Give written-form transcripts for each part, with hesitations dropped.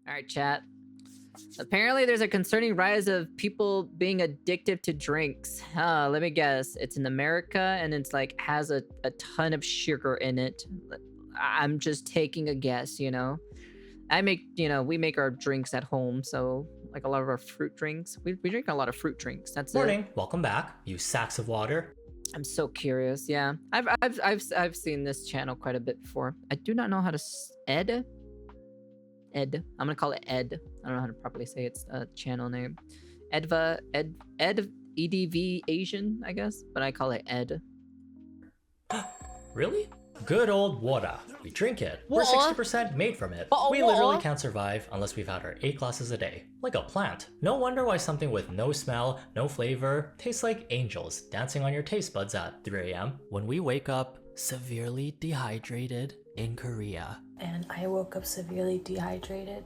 All right, chat. Apparently, there's a concerning rise of people being addicted to drinks. Let me guess. It's in America, and it's like has a ton of sugar in it. I'm just taking a guess, you know. We make our drinks at home, so like a lot of our fruit drinks. We drink a lot of fruit drinks. That's Morning, welcome back, you sacks of water. I'm so curious. Yeah, I've seen this channel quite a bit before. I do not know how to Ed. I'm gonna call it Ed. I don't know how to properly say its channel name. Edva EDV Asian, I guess, but I call it Ed. Really? Good old water. We drink it. We're 60% made from it. We Water. literally can't survive unless we've had our 8 glasses a day. Like a plant. No wonder why something with no smell, no flavor, tastes like angels dancing on your taste buds at 3 a.m. when we wake up severely dehydrated in Korea. And I woke up severely dehydrated.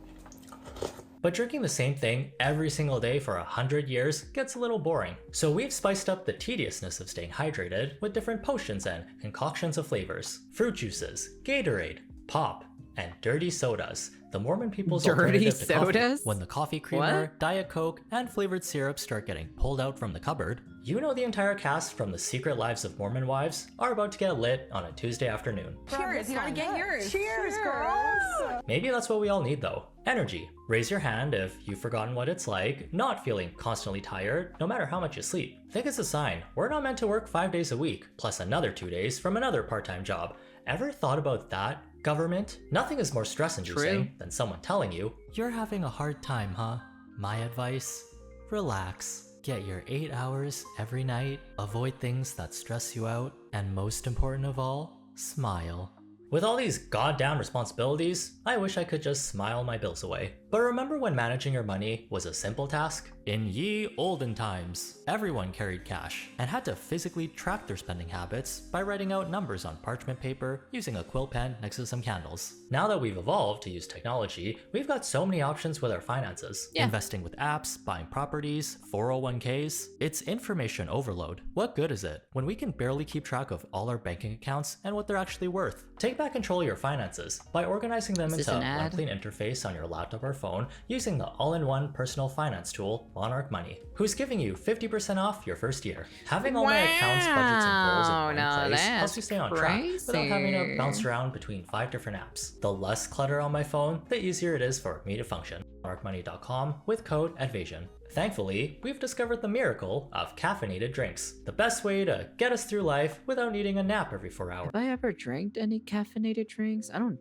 But drinking the same thing every single day for 100 years gets a little boring. So we've spiced up the tediousness of staying hydrated with different potions and concoctions of flavors. Fruit juices, Gatorade, pop, and dirty sodas. The Mormon people's alternative to coffee. When the coffee creamer, Diet Coke, and flavored syrups start getting pulled out from the cupboard, you know the entire cast from The Secret Lives of Mormon Wives are about to get lit on a Tuesday afternoon. Cheers, you gotta get yours. Cheers, girls. Maybe that's what we all need though. Energy. Raise your hand if you've forgotten what it's like not feeling constantly tired, no matter how much you sleep. Think it's a sign. We're not meant to work 5 days a week, plus another 2 days from another part-time job. Ever thought about that? Government? Nothing is more stress-inducing than someone telling you, you're having a hard time, huh? My advice? Relax. Get your 8 hours every night, avoid things that stress you out, and most important of all, smile. With all these goddamn responsibilities, I wish I could just smile my bills away. But remember when managing your money was a simple task? In ye olden times, everyone carried cash and had to physically track their spending habits by writing out numbers on parchment paper using a quill pen next to some candles. Now that we've evolved to use technology, we've got so many options with our finances. Yeah. Investing with apps, buying properties, 401ks. It's information overload. What good is it when we can barely keep track of all our banking accounts and what they're actually worth? Take back control of your finances by organizing them into one clean interface on your laptop or phone using the all-in-one personal finance tool, Monarch Money, who's giving you 50% off your first year. Having all my accounts, budgets, and goals in one place helps you stay on track without having to bounce around between 5 different apps. The less clutter on my phone, the easier it is for me to function. MonarchMoney.com with code EDVASION. Thankfully, we've discovered the miracle of caffeinated drinks, the best way to get us through life without needing a nap every 4 hours. Have I ever drank any caffeinated drinks? I don't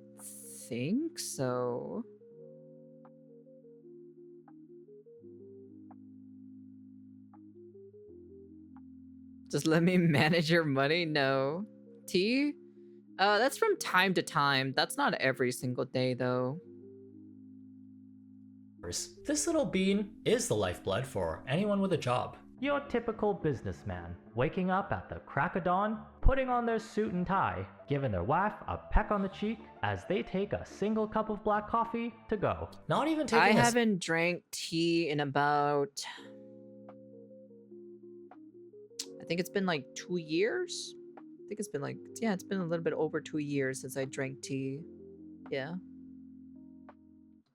think so. Just let me manage your money? No. Tea? That's from time to time. That's not every single day, though. This little bean is the lifeblood for anyone with a job. Your typical businessman, waking up at the crack of dawn, putting on their suit and tie, giving their wife a peck on the cheek as they take a single cup of black coffee to go. Not even taking I haven't drank tea in about... I think it's been like 2 years. I think it's been like, yeah, it's been a little bit over 2 years since I drank tea. Yeah.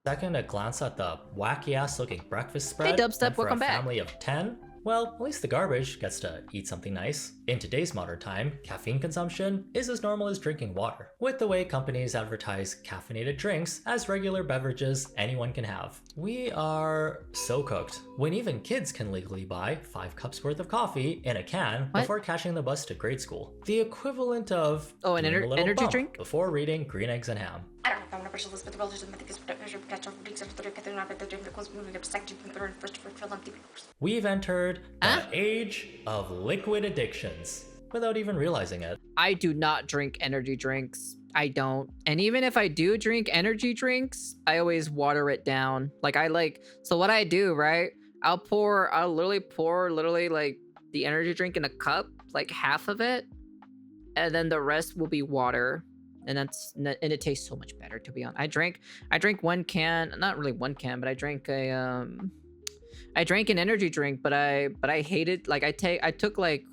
Second, a glance at the wacky-ass looking breakfast spread. Hey Dubstep, welcome back. For a family of 10, well, at least the garbage gets to eat something nice. In today's modern time, caffeine consumption is as normal as drinking water, with the way companies advertise caffeinated drinks as regular beverages anyone can have. We are so cooked, when even kids can legally buy 5 cups worth of coffee in a can before catching the bus to grade school. The equivalent of an energy drink? Before reading Green Eggs and Ham. We've entered the age of liquid addictions without even realizing it. I do not drink energy drinks. I don't. And even if I do drink energy drinks, I always water it down. So what I do, right? I'll literally pour like the energy drink in a cup, like half of it, and then the rest will be water. And it tastes so much better, to be honest. I drank 1 can, not really 1 can, but I drank an energy drink, but I hated, like I took like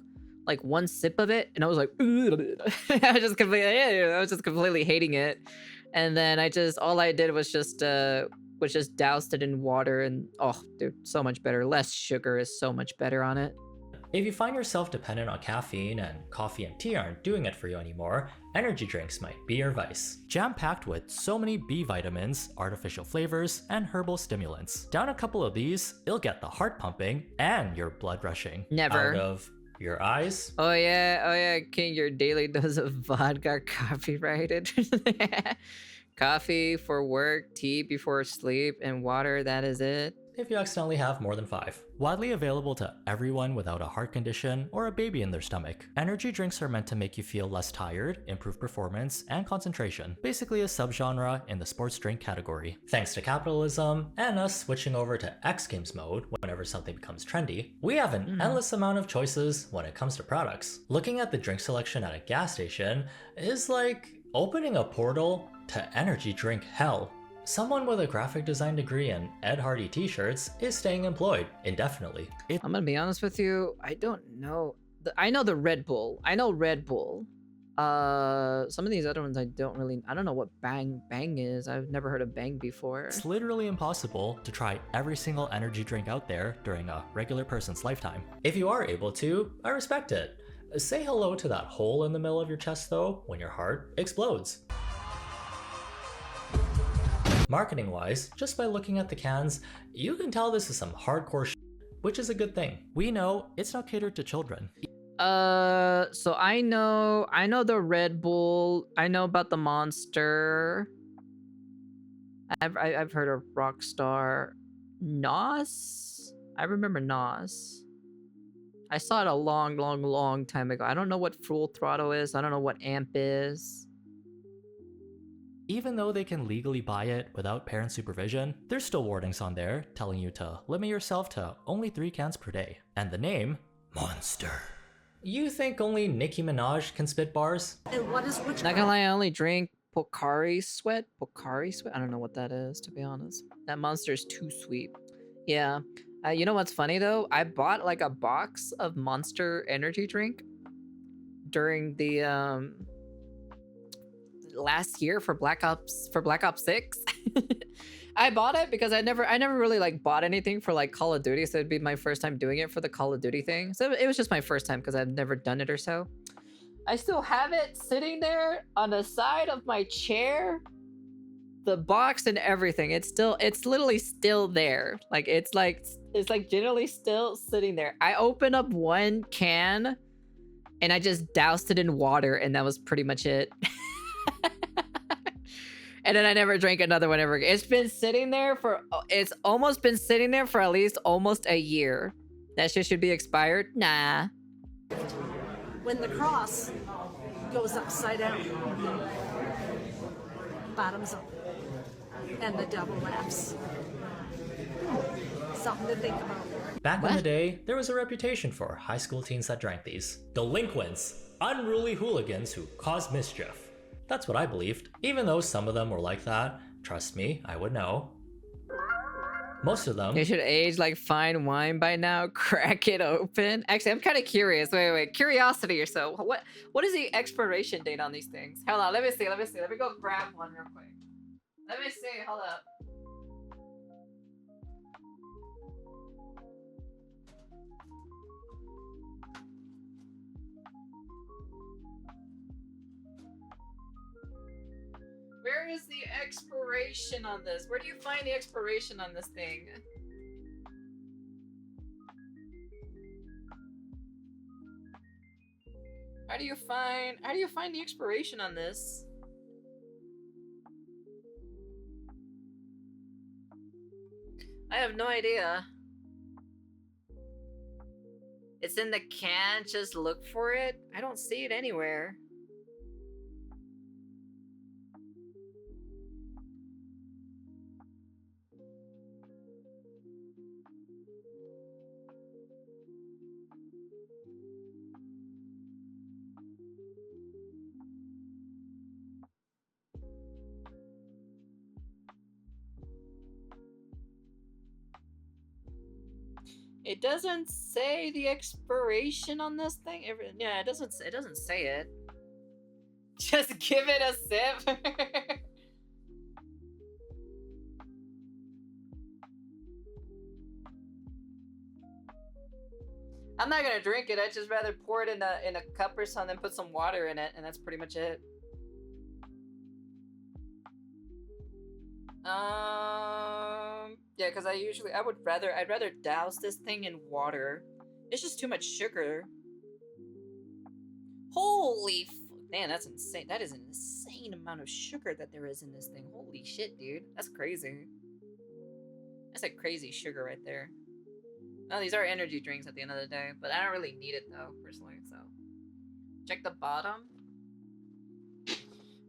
1 sip of it and I was like, I was just completely hating it. And then all I did was just which just doused it in water and oh, dude, so much better. Less sugar is so much better on it. If you find yourself dependent on caffeine and coffee and tea aren't doing it for you anymore, energy drinks might be your vice. Jam-packed with so many B vitamins, artificial flavors, and herbal stimulants. Down a couple of these, you'll get the heart pumping and your blood rushing. Never. Out of your eyes. Oh yeah, King, your daily dose of vodka copyrighted. Coffee for work, tea before sleep, and water, that is it. If you accidentally have more than 5. Widely available to everyone without a heart condition or a baby in their stomach. Energy drinks are meant to make you feel less tired, improve performance, and concentration. Basically a subgenre in the sports drink category. Thanks to capitalism, and us switching over to X Games mode whenever something becomes trendy, we have an endless amount of choices when it comes to products. Looking at the drink selection at a gas station is like opening a portal to energy drink hell. Someone with a graphic design degree and Ed Hardy t-shirts is staying employed indefinitely. I'm gonna be honest with you, I don't know. I know the Red Bull. I know Red Bull. Some of these other ones I don't know what Bang is. I've never heard of Bang before. It's literally impossible to try every single energy drink out there during a regular person's lifetime. If you are able to, I respect it. Say hello to that hole in the middle of your chest though when your heart explodes. Marketing wise, just by looking at the cans, you can tell this is some hardcore shit, which is a good thing. We know it's not catered to children. So I know the Red Bull. I know about the Monster. I've heard of Rockstar. NOS? I remember NOS. I saw it a long time ago. I don't know what Full Throttle is. I don't know what Amp is. Even though they can legally buy it without parent supervision, there's still warnings on there telling you to limit yourself to only 3 cans per day. And the name, Monster. You think only Nicki Minaj can spit bars? And what is which? Not gonna lie, I only drink Pocari Sweat. Pocari Sweat? I don't know what that is, to be honest. That Monster is too sweet. Yeah. You know what's funny though? I bought like a box of Monster energy drink during the last year for Black Ops 6. I bought it because I never really like bought anything for like Call of Duty, so it'd be my first time doing it for the Call of Duty thing. So it was just my first time because I've never done it or so. I still have it sitting there on the side of my chair, the box and everything. It's literally still there. Like it's generally still sitting there. I opened up one can and I just doused it in water and that was pretty much it. And then I never drank another one ever again. It's almost been sitting there for at least almost a year. That shit should be expired? Nah. When the cross goes upside down, bottoms up, and the devil laughs. Something to think about. Back in the day, there was a reputation for high school teens that drank these. Delinquents, unruly hooligans who caused mischief. That's what I believed. Even though some of them were like that, trust me, I would know. Most of them... They should age like fine wine by now. Crack it open. Actually, I'm kind of curious. Wait. Curiosity or so. What is the expiration date on these things? Hold on, let me see. Let me go grab one real quick. Let me see, hold up. Where is the expiration on this? Where do you find the expiration on this thing? How do you find the expiration on this? I have no idea. It's in the can, just look for it. I don't see it anywhere. It doesn't say the expiration on this thing. Yeah, it doesn't say it. Just give it a sip. I'm not gonna drink it. I'd just rather pour it in a cup or something, put some water in it, and that's pretty much it. Yeah, because I'd rather douse this thing in water. It's just too much sugar. Holy man, that's insane. That is an insane amount of sugar that there is in this thing. Holy shit, dude. That's crazy. That's like crazy sugar right there. Oh, these are energy drinks at the end of the day, but I don't really need it though, personally, so. Check the bottom.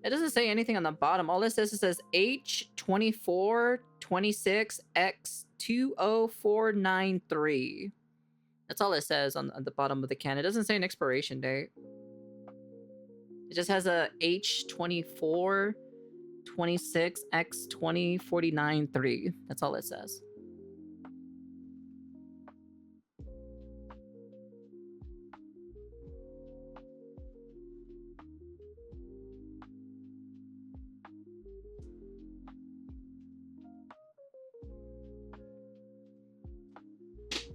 It doesn't say anything on the bottom. All it says H2426X20493. That's all it says on the bottom of the can. It doesn't say an expiration date. It just has a H2426X20493. That's all it says.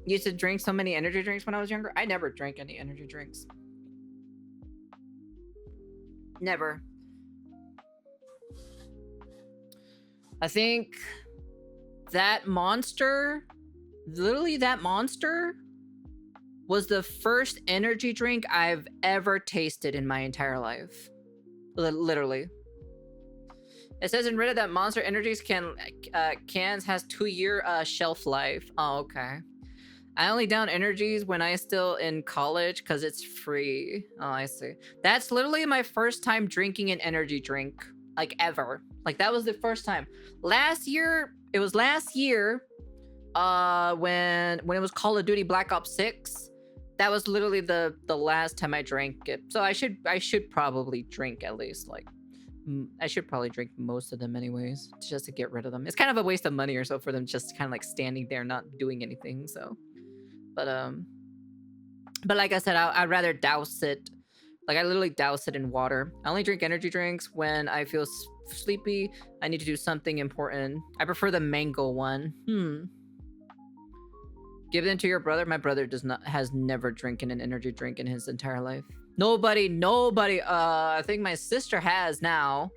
Used to drink so many energy drinks when I was younger. I never drank any energy drinks. Never. I think that Monster, literally that Monster, was the first energy drink I've ever tasted in my entire life. Literally. It says in Reddit that Monster Energy's cans has 2-year shelf life. Oh, okay. I only down energies when I still in college because it's free. Oh, I see. That's literally my first time drinking an energy drink, like ever. Like that was the first time. Last year, when it was Call of Duty Black Ops 6. That was literally the last time I drank it. So I should probably drink at least like. I should probably drink most of them anyways, just to get rid of them. It's kind of a waste of money or so for them just kind of like standing there not doing anything. So. But like I said, I'd rather douse it. Like I literally douse it in water. I only drink energy drinks when I feel sleepy. I need to do something important. I prefer the mango one. Give them to your brother. My brother has never drinking an energy drink in his entire life. Nobody. I think my sister has now,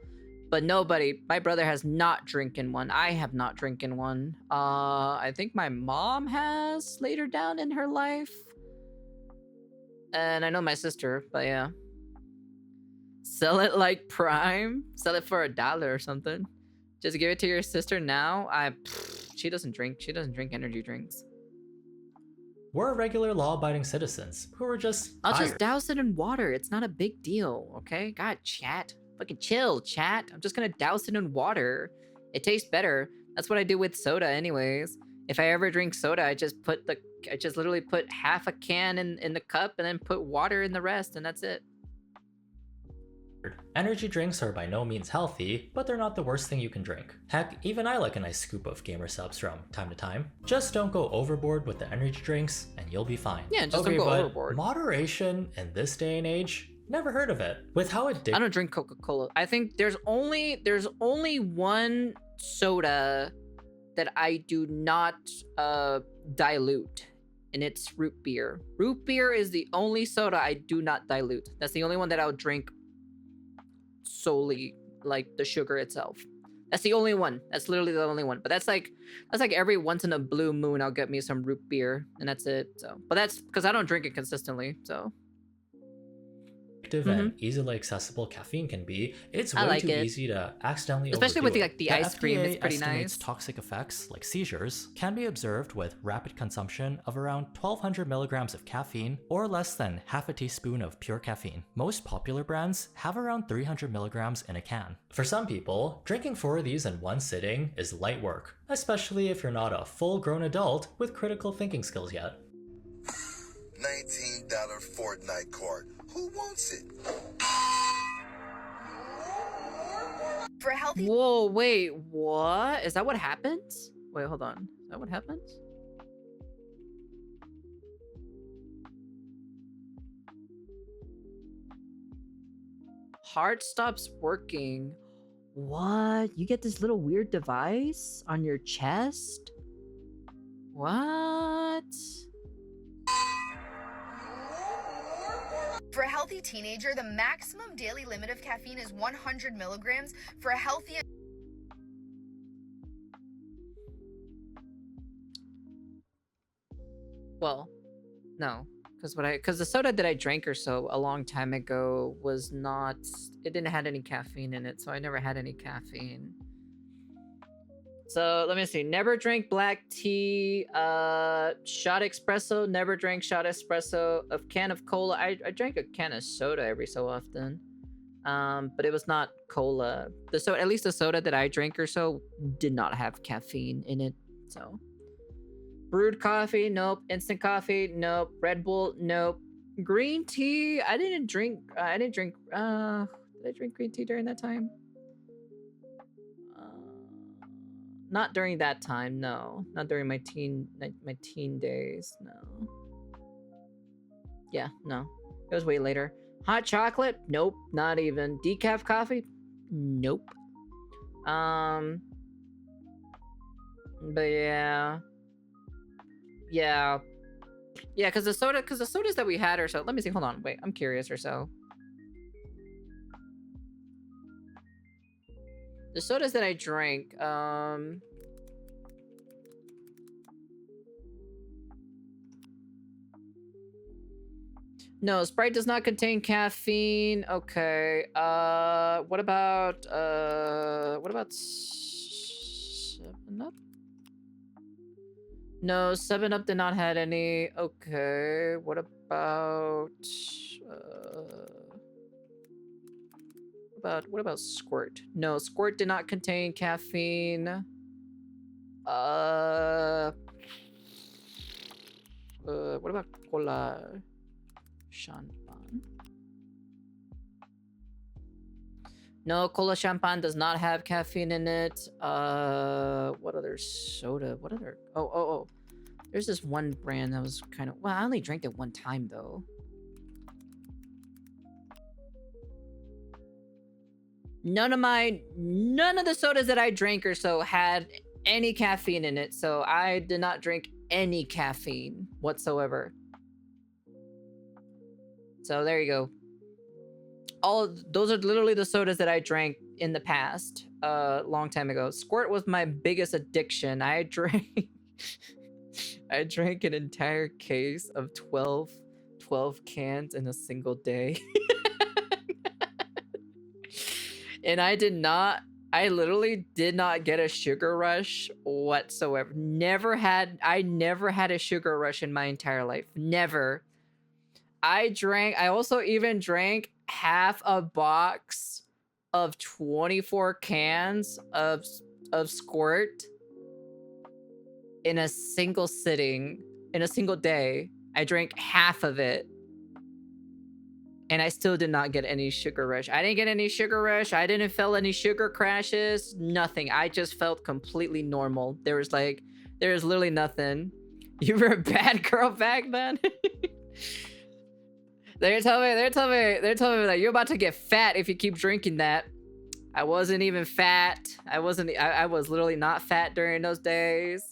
but nobody. My brother has not drinking one. I have not drinking one. I think my mom has later down in her life. And I know my sister, but yeah. Sell it like Prime. Sell it for $1 or something. Just give it to your sister now. She doesn't drink. She doesn't drink energy drinks. We're regular law-abiding citizens who are just I'll tired. just douse it in water. It's not a big deal, okay? God, chat. Fucking chill, chat. I'm just gonna douse it in water. It tastes better. That's what I do with soda anyways. If I ever drink soda, I just literally put half a can in the cup and then put water in the rest, and that's it. Energy drinks are by no means healthy, but they're not the worst thing you can drink. Heck, even I like a nice scoop of gamer subs from time to time. Just don't go overboard with the energy drinks and you'll be fine. Yeah, just okay, don't go but overboard. Moderation in this day and age? Never heard of it. With how addictive— I don't drink Coca-Cola. I think there's only one soda that I do not dilute, and it's root beer. Root beer is the only soda I do not dilute. That's the only one that I'll drink solely like the sugar itself. That's the only one. That's literally the only one. But that's like every once in a blue moon I'll get me some root beer, and that's it. So, but that's because I don't drink it consistently. So. And easily accessible caffeine can be, it's way too easy to accidentally especially with overdo the ice cream. It's pretty estimates nice. Toxic effects like seizures can be observed with rapid consumption of around 1200 milligrams of caffeine or less than half a teaspoon of pure caffeine. Most popular brands have around 300 milligrams in a can. For some people, drinking 4 of these in one sitting is light work, especially if you're not a full-grown adult with critical thinking skills yet. $19 Fortnite card. Who wants it? For healthy. Whoa, wait, what? Is that what happens? Wait, hold on. Is that what happens? Heart stops working. What? You get this little weird device on your chest? What? For a healthy teenager, the maximum daily limit of caffeine is 100 milligrams. For a healthy Well, no, because the soda that I drank or so a long time ago was not. It didn't have any caffeine in it, so I never had any caffeine. So let me see. Never drank black tea. Shot espresso. Never drank shot espresso. A can of cola. I drank a can of soda every so often. But it was not cola. At least the soda that I drank or so did not have caffeine in it. So brewed coffee, nope. Instant coffee, nope. Red Bull, nope. Green tea. I didn't drink. Did I drink green tea during that time? Not during that time, no. Not during my teen days, no. Yeah, no. It was way later. Hot chocolate? Nope, not even. Decaf coffee? Nope. But yeah. Yeah, because the sodas that we had or so. Let me see, hold on, wait, I'm curious or so. The sodas that I drank, no, Sprite does not contain caffeine. Okay. What about 7-Up? No, 7-Up did not had any. Okay. What about what about Squirt? No, Squirt did not contain caffeine. What about Cola Champagne? No, Cola Champagne does not have caffeine in it. What other soda? What other? Oh. There's this one brand that was kind of. Well, I only drank it one time though. None of the sodas that I drank or so had any caffeine in it, so I did not drink any caffeine whatsoever. So there you go. Those are literally the sodas that I drank in the past, long time ago. Squirt was my biggest addiction. I drank an entire case of 12 cans in a single day. And I literally did not get a sugar rush whatsoever. I never had a sugar rush in my entire life. Never. I also even drank half a box of 24 cans of Squirt in a single sitting, in a single day. I drank half of it. And I still did not get any sugar rush. I didn't get any sugar rush. I didn't feel any sugar crashes. Nothing. I just felt completely normal. There was literally nothing. You were a bad girl back then? They're telling me that you're about to get fat if you keep drinking that. I wasn't even fat. I was literally not fat during those days.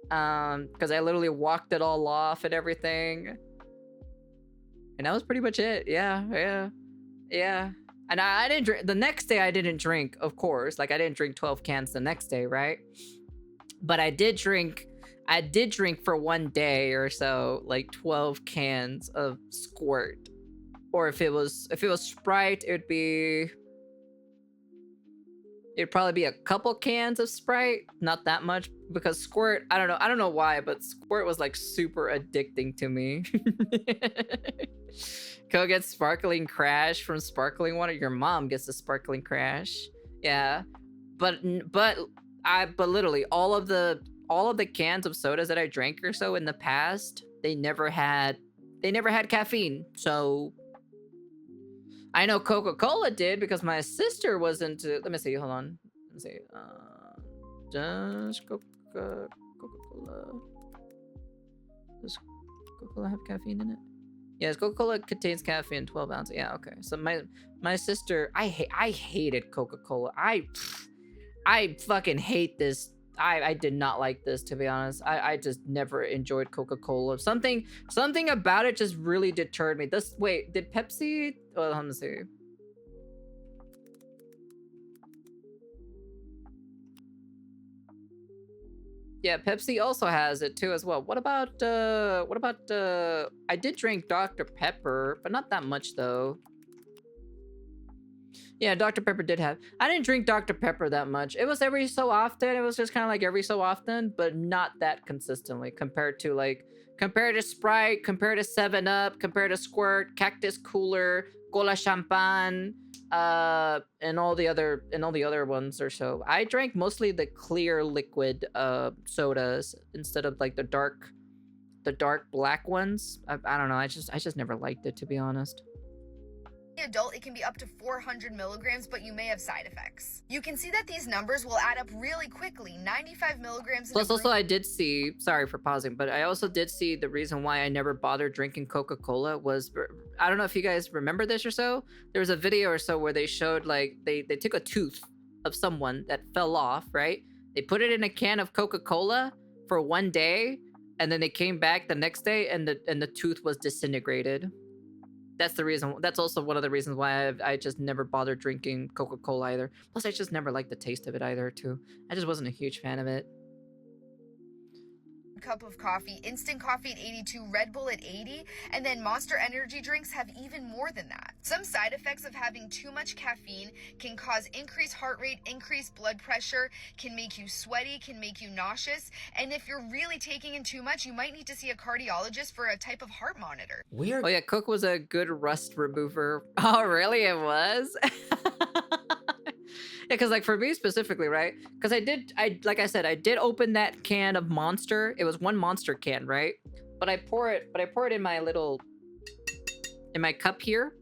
Because I literally walked it all off and everything. And that was pretty much it. Yeah. And I didn't drink. The next day I didn't drink, of course. Like I didn't drink 12 cans the next day, right? But I did drink for one day or so, like 12 cans of Squirt. Or if it was Sprite, it'd probably be a couple cans of Sprite, not that much, because Squirt, I don't know why, but Squirt was like super addicting to me. Go get Sparkling Crash from sparkling water. Your mom gets the Sparkling Crash. Yeah. But literally all of the cans of sodas that I drank or so in the past, they never had caffeine. So I know Coca-Cola did because my sister was into. Let me see. Hold on. Let me see. Does Coca-Cola have caffeine in it? Yes, Coca-Cola contains caffeine, 12 ounces. Yeah, okay. So my sister, I hated Coca-Cola. I fucking hate this I did not like this, to be honest. I just never enjoyed Coca-Cola. Something about it just really deterred me. Wait, did Pepsi? Well, let me see. Yeah, Pepsi also has it too as well. What about I did drink Dr. Pepper, but not that much though. Yeah, Dr. Pepper did have. I didn't drink Dr. Pepper that much. It was every so often. It was just kind of like every so often, but not that consistently compared to Sprite, compared to 7 Up, compared to Squirt, Cactus Cooler, Cola Champagne, and all the other ones or so. I drank mostly the clear liquid sodas instead of like the dark black ones. I don't know. I just never liked it, to be honest. Adult, it can be up to 400 milligrams, but you may have side effects. You can see that these numbers will add up really quickly. 95 milligrams. Plus, also, I did see, sorry for pausing, but I also did see the reason why I never bothered drinking Coca-Cola was, I don't know if you guys remember this or so. There was a video or so where they showed, like, they took a tooth of someone that fell off, right? They put it in a can of Coca-Cola for 1 day, and then they came back the next day, and the tooth was disintegrated. That's the reason. That's also one of the reasons why I just never bothered drinking Coca-Cola either. Plus, I just never liked the taste of it either, too. I just wasn't a huge fan of it. Cup of coffee, instant coffee at 82, Red Bull at 80, and then Monster energy drinks have even more than that. Some side effects of having too much caffeine can cause increased heart rate, increased blood pressure, can make you sweaty, can make you nauseous, and if you're really taking in too much, you might need to see a cardiologist for a type of heart monitor. Weird. Oh yeah, Coke was a good rust remover. Oh really? It was? Yeah, because like for me specifically, right? Because like I said, I did open that can of Monster. It was one Monster can, right? But I pour it in my cup here,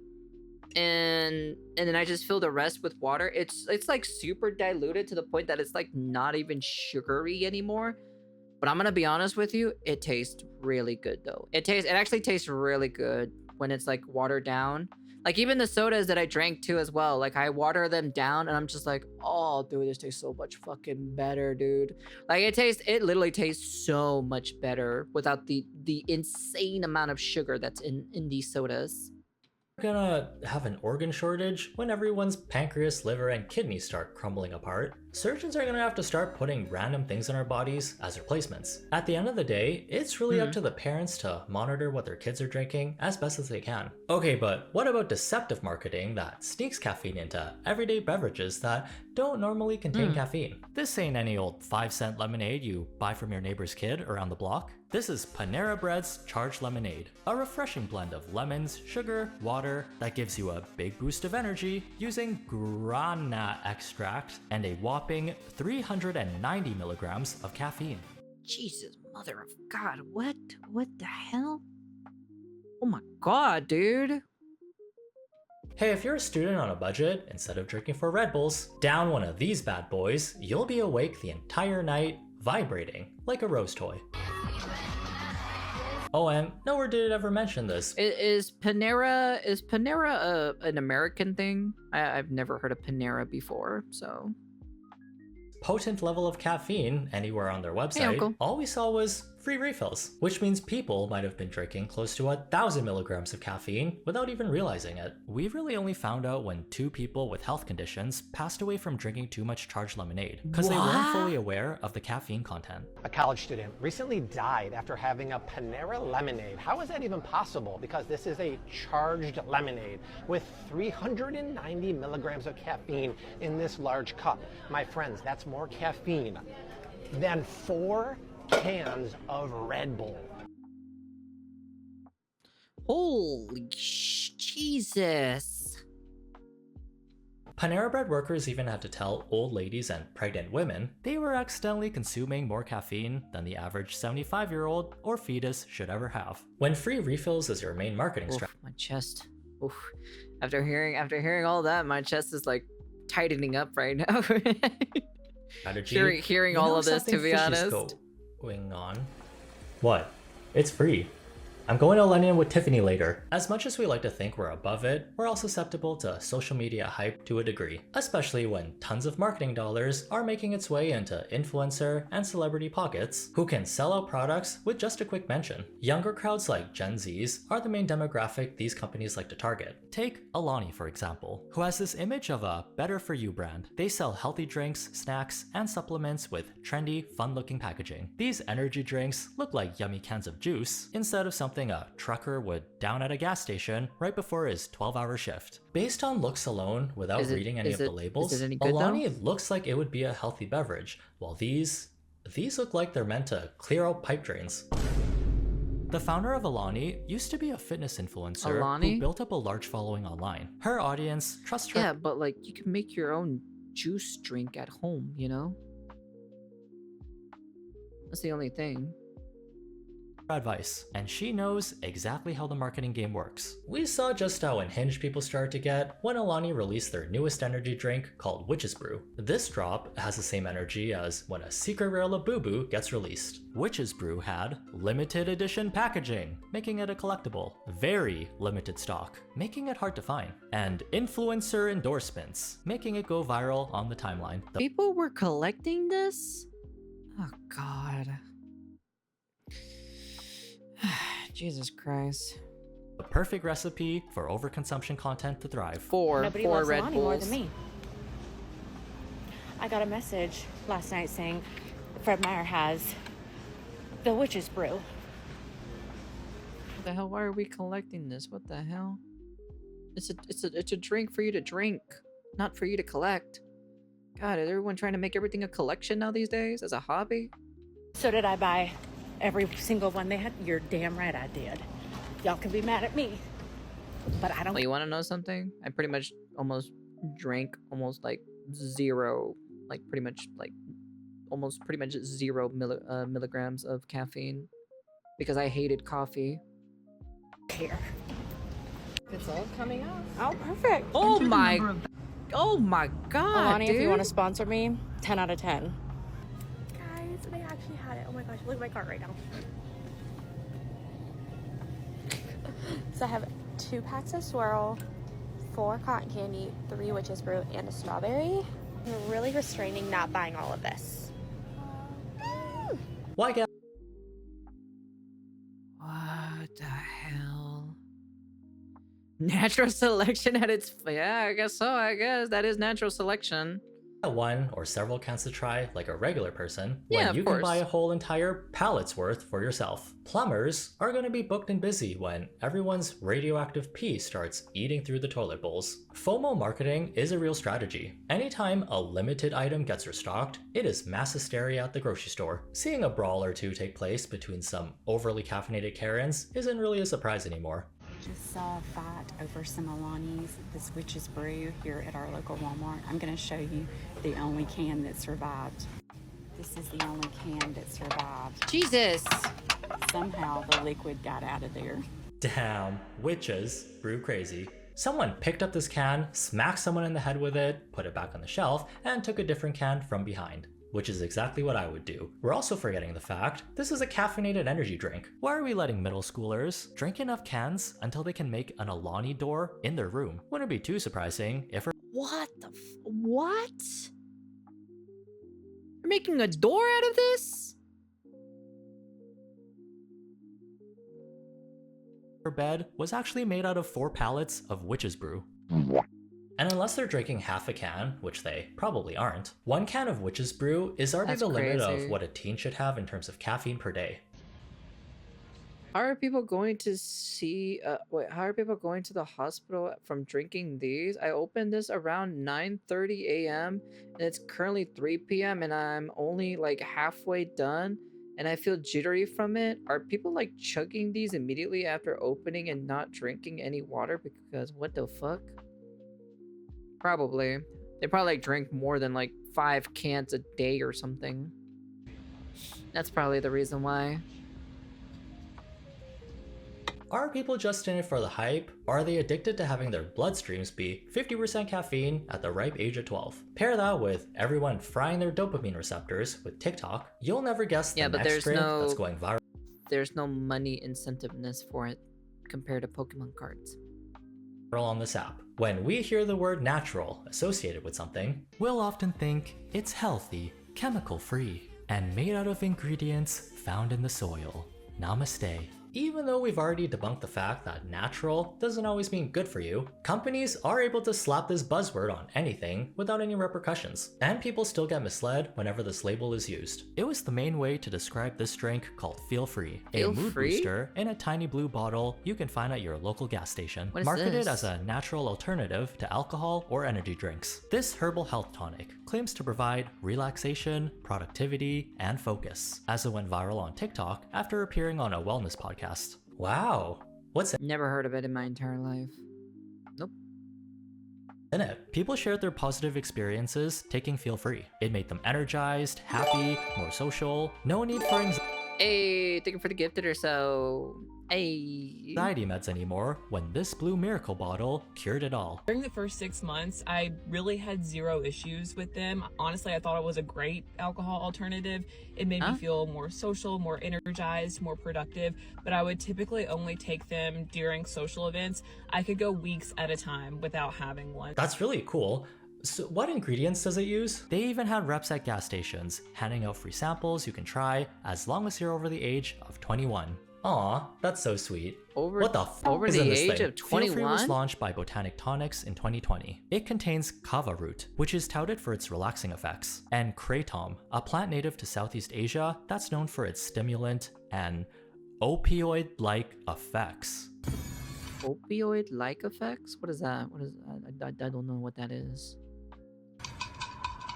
and then I just fill the rest with water. It's like super diluted to the point that it's like not even sugary anymore. But I'm gonna be honest with you, it tastes really good though. It actually tastes really good when it's like watered down. Like even the sodas that I drank too as well, like I water them down and I'm just like, oh dude, this tastes so much fucking better, dude. Like it literally tastes so much better without the insane amount of sugar that's in these sodas. We're gonna have an organ shortage when everyone's pancreas, liver, and kidneys start crumbling apart. Surgeons are gonna have to start putting random things in our bodies as replacements. At the end of the day, it's really up to the parents to monitor what their kids are drinking as best as they can. Okay, but what about deceptive marketing that sneaks caffeine into everyday beverages that don't normally contain caffeine? This ain't any old 5-cent lemonade you buy from your neighbor's kid around the block. This is Panera Bread's Charged Lemonade, a refreshing blend of lemons, sugar, water that gives you a big boost of energy using guarana extract and a whopping 390 milligrams of caffeine. Jesus, mother of God, what the hell? Oh my God, dude. Hey, if you're a student on a budget, instead of drinking 4 Red Bulls, down one of these bad boys, you'll be awake the entire night, vibrating like a rose toy. Oh, and nowhere did it ever mention this. Is Panera an American thing? I've never heard of Panera before, so. Potent level of caffeine anywhere on their website, Hey, Uncle. all we saw was free refills, which means people might have been drinking close to 1,000 milligrams of caffeine without even realizing it. We really only found out when 2 people with health conditions passed away from drinking too much charged lemonade, because they weren't fully aware of the caffeine content. A college student recently died after having a Panera lemonade. How is that even possible? Because this is a charged lemonade with 390 milligrams of caffeine in this large cup. My friends, that's more caffeine than 4 cans of Red Bull. Holy Jesus. Panera Bread workers even had to tell old ladies and pregnant women they were accidentally consuming more caffeine than the average 75-year-old or fetus should ever have. When free refills is your main marketing strategy. My chest. Oof. After hearing all that, my chest is like tightening up right now. Hearing all of this, to be honest. Going on. What? It's free. I'm going to London with Tiffany later. As much as we like to think we're above it, we're all susceptible to social media hype to a degree, especially when tons of marketing dollars are making its way into influencer and celebrity pockets who can sell out products with just a quick mention. Younger crowds like Gen Zs are the main demographic these companies like to target. Take Alani, for example, who has this image of a better for you brand. They sell healthy drinks, snacks, and supplements with trendy, fun-looking packaging. These energy drinks look like yummy cans of juice instead of something a trucker would down at a gas station right before his 12-hour shift. Based on looks alone, without reading any of the labels, Alani looks like it would be a healthy beverage, while these look like they're meant to clear out pipe drains. The founder of Alani used to be a fitness influencer who built up a large following online. Her audience trusts her. Yeah, but like you can make your own juice drink at home, you know? That's the only thing. Advice, and she knows exactly how the marketing game works. We saw just how unhinged people started to get when Alani released their newest energy drink called Witch's Brew. This drop has the same energy as when a secret rare Labubu gets released. Witch's Brew had limited edition packaging, making it a collectible, very limited stock, making it hard to find, and influencer endorsements, making it go viral on the timeline. People were collecting this? Oh god. Jesus Christ. The perfect recipe for overconsumption content to thrive. Nobody loves Alani more than me. I got a message last night saying Fred Meyer has the Witch's Brew. What the hell? Why are we collecting this? What the hell? It's a drink for you to drink, not for you to collect. God, is everyone trying to make everything a collection now these days as a hobby? So did I buy every single one they had? You're damn right I did. Y'all can be mad at me, but I don't. Well, you want to know something? I pretty much almost drank almost like zero, like pretty much like almost pretty much 0 milligrams of caffeine because I hated coffee. Here. It's all coming off. Oh, perfect. Oh my god, Alani, dude. if you want to sponsor me, 10 out of 10. Guys, they actually had it. Oh my gosh, look at my cart right now. So I have 2 packs of swirl, 4 cotton candy, 3 witch's brew, and a strawberry. I'm really restraining not buying all of this. Why get? What the hell? Natural selection at its... Yeah, I guess so. I guess that is natural selection. One or several cans to try like a regular person Yeah, when you of can course. buy a whole entire pallet's worth for yourself. Plumbers are going to be booked and busy when everyone's radioactive pee starts eating through the toilet bowls. FOMO marketing is a real strategy. Anytime a limited item gets restocked, it is mass hysteria at the grocery store. Seeing a brawl or two take place between some overly caffeinated Karens isn't really a surprise anymore. Just saw a fight over some Alani's, this witch's brew here at our local Walmart. I'm going to show you the only can that survived. This is the only can that survived. Jesus! Somehow the liquid got out of there. Damn, witches brew crazy. Someone picked up this can, smacked someone in the head with it, put it back on the shelf, and took a different can from behind. Which is exactly what I would do. We're also forgetting the fact this is a caffeinated energy drink. Why are we letting middle schoolers drink enough cans until they can make an Alani door in their room? Wouldn't be too surprising if What the what? You're making a door out of this? her bed was actually made out of 4 pallets of witch's brew. And unless they're drinking half a can, which they probably aren't, 1 can of witch's brew is already That's the limit crazy. of what a teen should have in terms of caffeine per day. How are people going to see? How are people going to the hospital from drinking these? I opened this around 9:30 a.m. and it's currently 3 p.m. and I'm only like halfway done and I feel jittery from it. Are people like chugging these immediately after opening and not drinking any water? Because what the fuck? Probably. They probably like drink more than like 5 cans a day or something. That's probably the reason why. Are people just in it for the hype, or are they addicted to having their bloodstreams be 50% caffeine at the ripe age of 12? Pair that with everyone frying their dopamine receptors with TikTok, you'll never guess the Yeah, but next there's drink no that's going viral. there's no money incentiveness for it compared to Pokemon cards. On this app. When we hear the word natural associated with something, we'll often think it's healthy, chemical-free, and made out of ingredients found in the soil. Namaste. Even though we've already debunked the fact that natural doesn't always mean good for you, companies are able to slap this buzzword on anything without any repercussions, and people still get misled whenever this label is used. It was the main way to describe this drink called Feel Free, a mood booster in a tiny blue bottle you can find at your local gas station, marketed as a natural alternative to alcohol or energy drinks. This herbal health tonic claims to provide relaxation, productivity, and focus, as it went viral on TikTok after appearing on a wellness podcast. Wow, what's Never heard of it in my entire life. Nope. in it? People shared their positive experiences taking Feel Free. It made them energized, happy, more social, no need for Hey, thank you for the gifted or so. Hey. anxiety meds anymore when this blue miracle bottle cured it all. During the first 6 months, I really had zero issues with them. Honestly, I thought it was a great alcohol alternative. It made me feel more social, more energized, more productive, but I would typically only take them during social events. I could go weeks at a time without having one. That's really cool. So what ingredients does it use? They even had reps at gas stations, handing out free samples you can try as long as you're over the age of 21. Aw, that's so sweet. Over What the age of Feel Free was 21? launched by Botanic Tonics in 2020. It contains kava root, which is touted for its relaxing effects, and kratom, a plant native to Southeast Asia that's known for its stimulant and opioid-like effects. Opioid-like effects? What is that? What is I don't know what that is.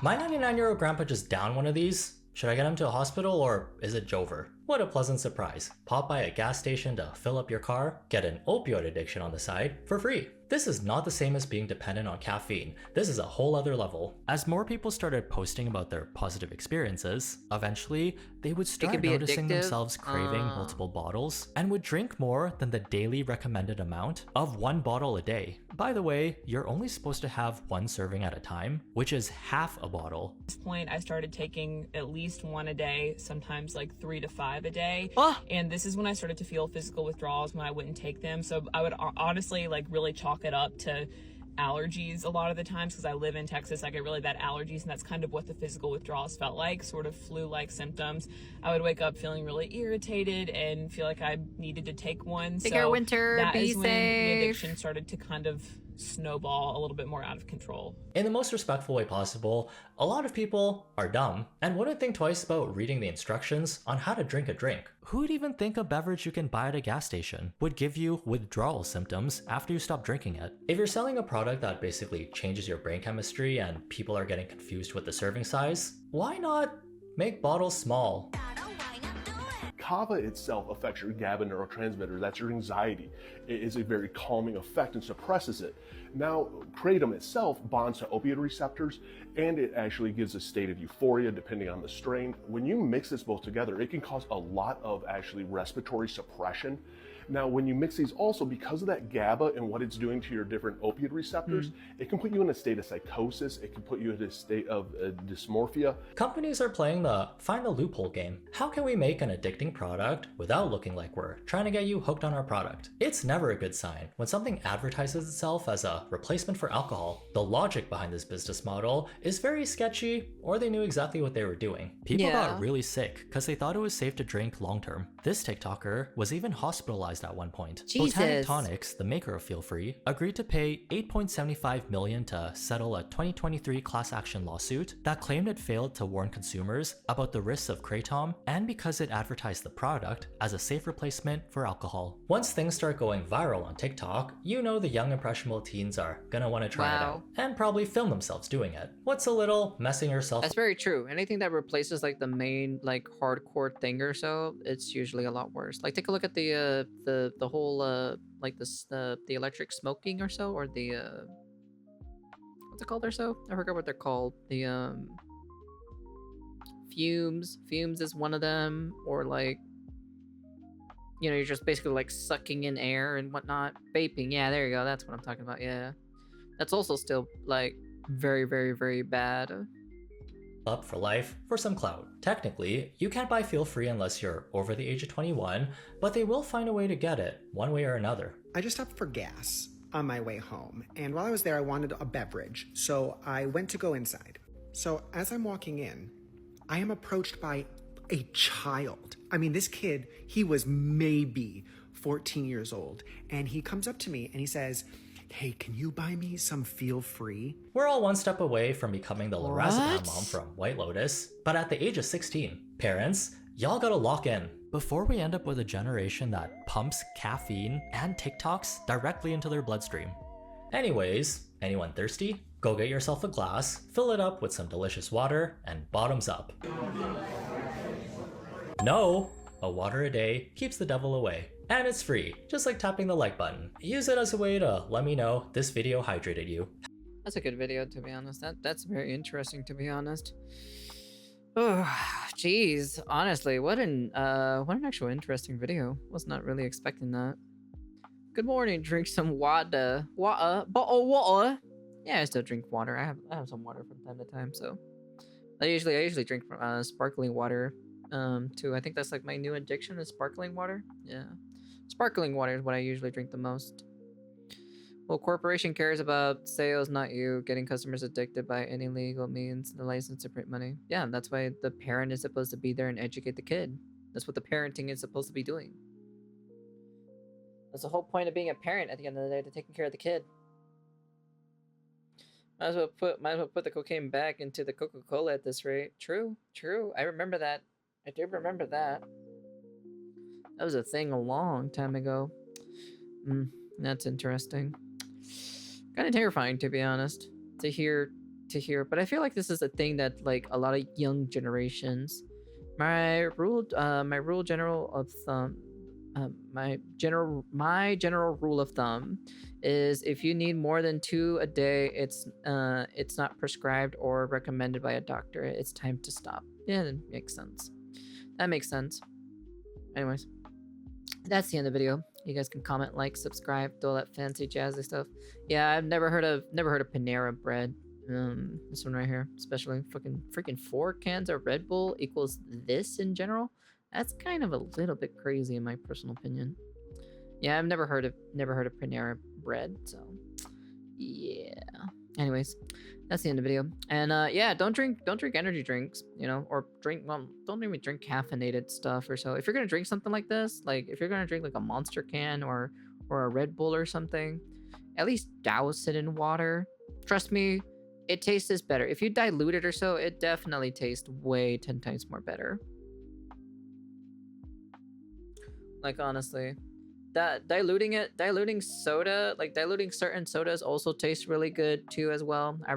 My 99-year-old grandpa just downed one of these. Should I get him to a hospital or is it Jover? What a pleasant surprise. Pop by a gas station to fill up your car, get an opioid addiction on the side for free. This is not the same as being dependent on caffeine. This is a whole other level. As more people started posting about their positive experiences, eventually they would start be noticing addictive. themselves craving multiple bottles and would drink more than the daily recommended amount of 1 bottle a day. By the way, you're only supposed to have 1 serving at a time, which is half a bottle. At this point, I started taking at least 1 a day, sometimes like 3 to 5 a day. And this is when I started to feel physical withdrawals when I wouldn't take them. So I would honestly like really chalk it up to allergies a lot of the times because I live in Texas. I get really bad allergies, and that's kind of what the physical withdrawals felt like, sort of flu-like symptoms. I would wake up feeling really irritated and feel like I needed to take one. Take care, Winter. That Be is when the safe. addiction started to kind of snowball a little bit more out of control. In the most respectful way possible, a lot of people are dumb and wouldn't think twice about reading the instructions on how to drink a drink. Who'd even think a beverage you can buy at a gas station would give you withdrawal symptoms after you stop drinking it? If you're selling a product that basically changes your brain chemistry and people are getting confused with the serving size, why not make bottles small? Kava itself affects your GABA neurotransmitter, that's your anxiety. It is a very calming effect and suppresses it. Now, kratom itself bonds to opioid receptors, and it actually gives a state of euphoria depending on the strain. When you mix this both together, it can cause a lot of actually respiratory suppression. Now, when you mix these also, because of that GABA and what it's doing to your different opioid receptors, it can put you in a state of psychosis, it can put you in a state of dysmorphia. Companies are playing the find the loophole game. How can we make an addicting product without looking like we're trying to get you hooked on our product? It's never a good sign when something advertises itself as a replacement for alcohol. The logic behind this business model is very sketchy, or they knew exactly what they were doing. People got really sick because they thought it was safe to drink long term. This TikToker was even hospitalized at one point. Jesus. Botanic Tonics, the maker of Feel Free, agreed to pay $8.75 million to settle a 2023 class action lawsuit that claimed it failed to warn consumers about the risks of kratom and because it advertised the product as a safe replacement for alcohol. Once things start going viral on TikTok, you know the young impressionable teens are gonna want to try it out and probably film themselves doing it. What's a little messing yourself? That's very true. Anything that replaces like the main like hardcore thing or so, it's usually a lot worse. Like take a look at the whole like this the electric smoking or so, or the what's it called or so? I forgot what they're called. The fumes is one of them, or like, you know, you're just basically like sucking in air and whatnot. Vaping, yeah, there you go, that's what I'm talking about. Yeah, that's also still like very, very, very bad. up for life for some clout. Technically, you can't buy Feel Free unless you're over the age of 21, but they will find a way to get it, one way or another. I just stopped for gas on my way home, and while I was there, I wanted a beverage, so I went to go inside. So as I'm walking in, I am approached by a child. I mean, this kid, he was maybe 14 years old, and he comes up to me and he says, "Hey, can you buy me some Feel Free?" We're all one step away from becoming the lorazepam mom from White Lotus, but at the age of 16, parents, y'all gotta lock in. Before we end up with a generation that pumps caffeine and TikToks directly into their bloodstream. Anyways, anyone thirsty? Go get yourself a glass, fill it up with some delicious water, and bottoms up. No! A water a day keeps the devil away. And it's free, just like tapping the like button. Use it as a way to let me know this video hydrated you. That's a good video, to be honest. That's very interesting, to be honest. Oh, jeez. Honestly, what an actual interesting video. Was not really expecting that. Good morning. Drink some water. Bottle water. Yeah, I still drink water. I have some water from time to time. So I usually drink sparkling water. Too. I think that's like my new addiction is sparkling water. Yeah. Sparkling water is what I usually drink the most. Well, corporation cares about sales, not you. Getting customers addicted by any legal means. The license to print money. Yeah, that's why the parent is supposed to be there and educate the kid. That's what the parenting is supposed to be doing. That's the whole point of being a parent at the end of the day, to taking care of the kid. Might as well put the cocaine back into the Coca-Cola at this rate. True. I remember that. I do remember that. That was a thing a long time ago. That's interesting. Kind of terrifying, to be honest, to hear. But I feel like this is a thing that like a lot of young generations. My general rule of thumb is if you need more than 2 a day, it's not prescribed or recommended by a doctor. It's time to stop. Yeah, that makes sense. That makes sense. Anyways, that's the end of the video. You guys can comment, like, subscribe, do all that fancy jazzy stuff. Yeah, I've never heard of Panera bread. This one right here, especially freaking 4 cans of Red Bull equals this in general. That's kind of a little bit crazy in my personal opinion. Yeah, I've never heard of Panera bread, so yeah. Anyways, that's the end of the video. And yeah, don't drink energy drinks, you know, or don't even drink caffeinated stuff or so. If you're gonna drink something like this, like if you're gonna drink like a Monster can or a Red Bull or something, at least douse it in water. Trust me, it tastes better. If you dilute it or so, it definitely tastes way 10 times more better. Like honestly, diluting soda, like diluting certain sodas also tastes really good too as well. I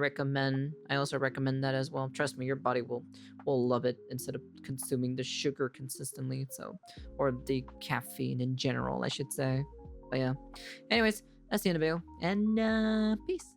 also recommend that as well. Trust me, your body will love it instead of consuming the sugar consistently, so, or the caffeine in general, I should say. But yeah, anyways, that's the end of the video, and peace.